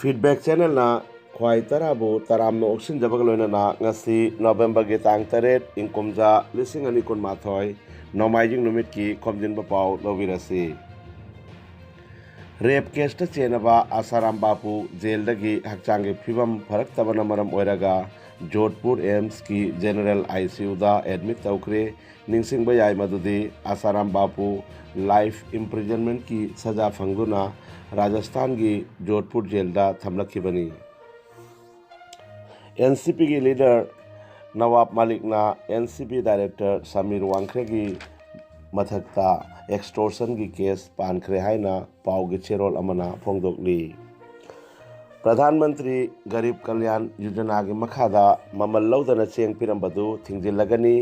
feedback channel ना ख्वाई तराबू तराम ओक्सिनजबग लोइनना ngasi नवंबर के तांग तरेट इंकुमजा लिसिंग अनि कुन माथोय नोमाइजिंग नुमित की खोमजिनबा पाव लोबिरसी rape case चेनबा Asaram Bapu jail दगी हकचांगे फिबम फरक्तबना मरम ओइरगा जोधपुर एम्स की जनरल आईसीयू दा एडमिट तौखरे निंगसिंगबा याय मदुदी आसाराम बापू लाइफ इम्प्रिजनमेंट की सजा फंगदुना राजस्थान की जोधपुर जेल दा थमलखिबनी एनसीपी की लीडर नवाब मालिकना एनसीपी डायरेक्टर समीर वांखरे की मथक्ता एक्सटोर्शन की केस पानखरे हाइना पाव की चेरोल अमना फोंदोकली प्रधानमंत्री गरीब कल्याण योजना की मखादा ममल लौदना चेंग पिरंबदु थिंजिलगनी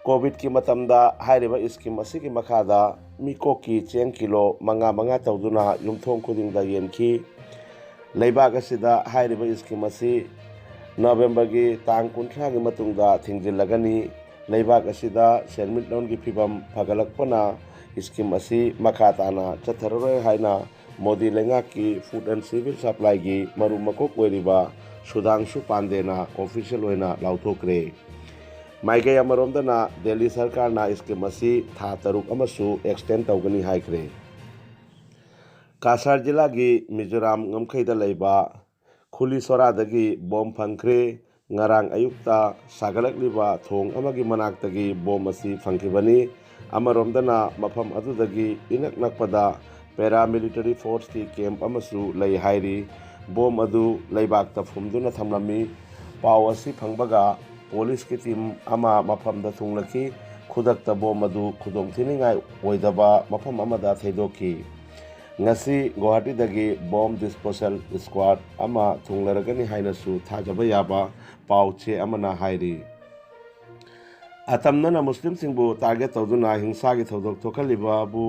कोविड की मतमदा हाइरिबा स्कीम असिगी मखादा मिको की चेंग किलो मंगा मंगा तौदुना युमथोंग खुदिंगदा येनखी लेबाग असिदा हाइरिबा स्कीम असि नवंबर की तांग कुंथ्रा की मतुंगदा थिंजिलगनी लेबाग असिदा सेनमिटलोन की फिबम फगलकपना स्कीम असी मखा ताना चथररोय हाइना मोदी लेंगा की फूड एंड सिविल सप्लाई की मरु मकोक ओइरिबा सुधांशु पांडेना ऑफिशियल होइना लाउथोक्रे माइके अमरोमदना दिल्ली सरकार ना स्कीम असी था तरुक अमसु एक्सटेंड तौगनी हाइक्रे कासार जिला की मिजोराम ngमखैदा लेबा खुली सोरादगी Baum फंख्रे ngarang ayukta sagalakliba thong amagi manaktagi bom asi phangkhibani amaromdana mafam adudagi inak nakpada paramilitary force ki camp amasu lei hairi bom adu leibakta phumduna thamlami paw asi phangbaga police ki team ama mafamda thunglaki khudakta bom adu khudong thiningai oidaba mafam amada theidoki ngasi Guwahati dagi bomb disposal squad ama thunglaragani hainasu thajaba yaba pauche amana hairi atamnana muslim singbu target tawduna hingsa gi thodok thokaliba bu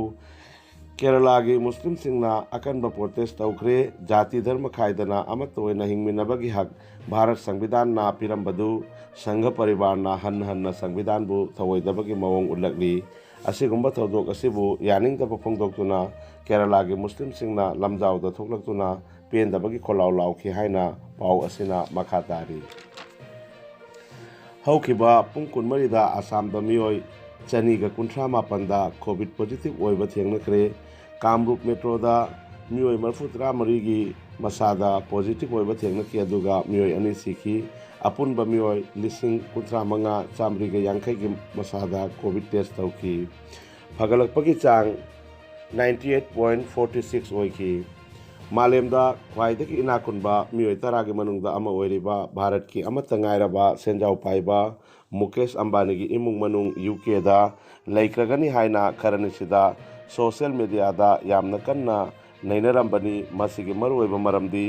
Kerala gi muslim singna akanba protest tawkre jati dharma khaidana amatoina hingminabagi hak Bharat Samvidhan na pirambadu sangha parivar na han Samvidhan bu thawoidabagi mawong ulakli असिगुम्बा थौदोक असिबु यानिंगदबा फोंदोक्तुना केरला के Muslim सिंगना लमजाउदा थोक्लक्तुना पेंदबगी खोलाउ लाउखि हाइना पाउ असिना मखा तारी हौखिबा पुंग कुनमरिदा आसाम दा मियोय चनीगा कुंथ्रा मापनदा कोविड पॉजिटिव ओइबा थेंगनखरे कामरूप मेट्रो दा मियोय मरफुत्रा मरीगी मसादा पॉजिटिव ओइबा थेंगनखि अदुगा मियोय अनि सिखि अपुनबा मियोय लिसिंग कुंथ्रा मंगा चामरीगा यांखै की मसादा कोविड टेस्ट तौखि फगलकपगी चांग 98.46 ओइखि मालेमदा ख्वाइदगी इनाकुनबा मियोय तरागी मनुंगदा अमा ओइरिबा भारत की अमत ngairaba senjau paiba Mukesh Ambani की इमुंग मनुंग यूके दा लेक्रगनी हाइना खरनिसिदा सोशल मीडिया दा यामना कन्ना नैनरंबनी मसिगी मरुओइबा मरमदी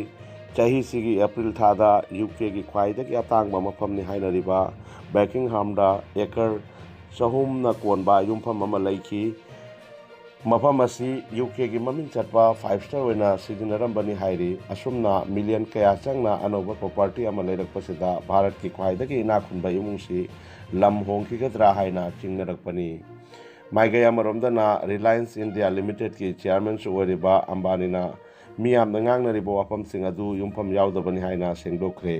चाही सिगी अप्रैल थादा यूके की ख्वाइदगी अतांगबा मफमनि हाइनरिबा बेकिंगहामदा एकर चहुमना कोनबा युमफम अमा लैखि मफम असी यूके की ममिंग चटबा 5 स्टार ओइना सिजिनरंबनी हाइरि असुमना मिलियन कया चंगना अनोबा प्रॉपर्टी अमा लेरकपसिदा भारत की ख्वाइदगी इनाखुनबा इमुंगसी लम होंखिगद्रा हाइना चिंगनरकपनी माइगय अमरोमदना रिलायंस इंडिया लिमिटेड की चेयरमैन सुवरिबा अंबानीना मियामना ngangnaribo wafamsing adu yumpham yaudabani haina sengdokre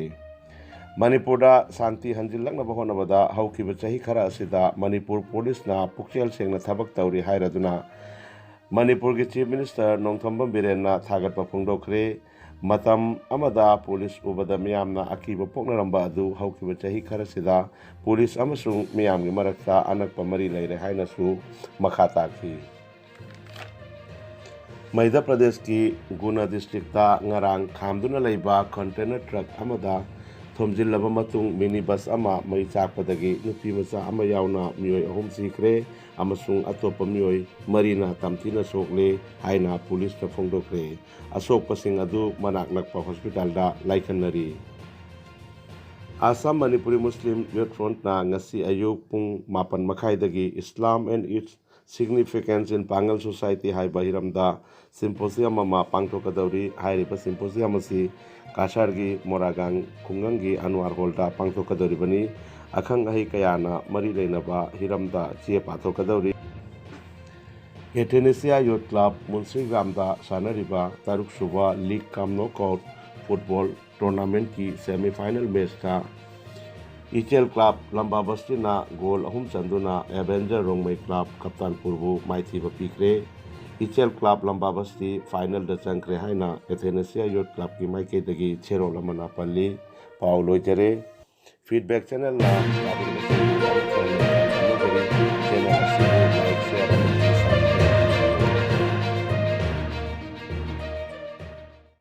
Manipurda शांति हंजिल्लकनबा होनबदा हौखिबा चाही खरा असिदा मणिपुर पुलिस ना पुक्चेल सेंगना थबक तौरी हाइरदुना मणिपुर की चीफ मिनिस्टर नोंथम्बम बिरेनना थागतपा फोंदोखरे मतम अमदा पुलिस उबदा मियामना अकीबा पोकनरंबा अदु हौखिबा चाही खरसिदा पुलिस अमसुंग मियामगी मरक्ता अनकपा मरी लेरे हाइनसु मखा ताखि मध्य प्रदेश की गुना डिस्ट्रिक्ट ngarang खामदुना लेबा कंटेनर ट्रक अमदा थोमजिल्लबा मतुंग मिनी बस अमा मई चाकपदगी नुपी मचा अमा यावना मियोय अहुम सिखरे अमसुंग अतोपा मियोय मरीना तमथिना सोकले हाइना पुलिस ना फोंदोखरे असोकपसिंग अदु मनाक नकपा हॉस्पिटल दा लाइखनरी Assam Manipuri Muslim youth front ना ngasi ayuk pung 8 मखाइदगी Islam and its significance in Pangal society hai bahiramda symposium ama pangthokadawri hairiba symposium asi kasargi moragang khungangi anwar holda pangthokadawri bani akhang ahi kayana mari leinaba hiramda che pathokadawri एथेनेसिया youth club मुंसीग्रामदा सानरिबा तरुक सुबा league cum knockout football tournament की semifinal match था इचेल club लंबा बस्तीना गोल अहम चंदुना एवेंजर रोंगमई क्लब कप्तानपुरबु माइथीबा पीखरे इचेल क्लब लंबा बस्ती फाइनल द चंक्रे हाइना एथेनेसिया यूथ क्लब की माइकेदगी छेरोल अमना पल्ली पाउ लोइजरे फीडबैक चैनल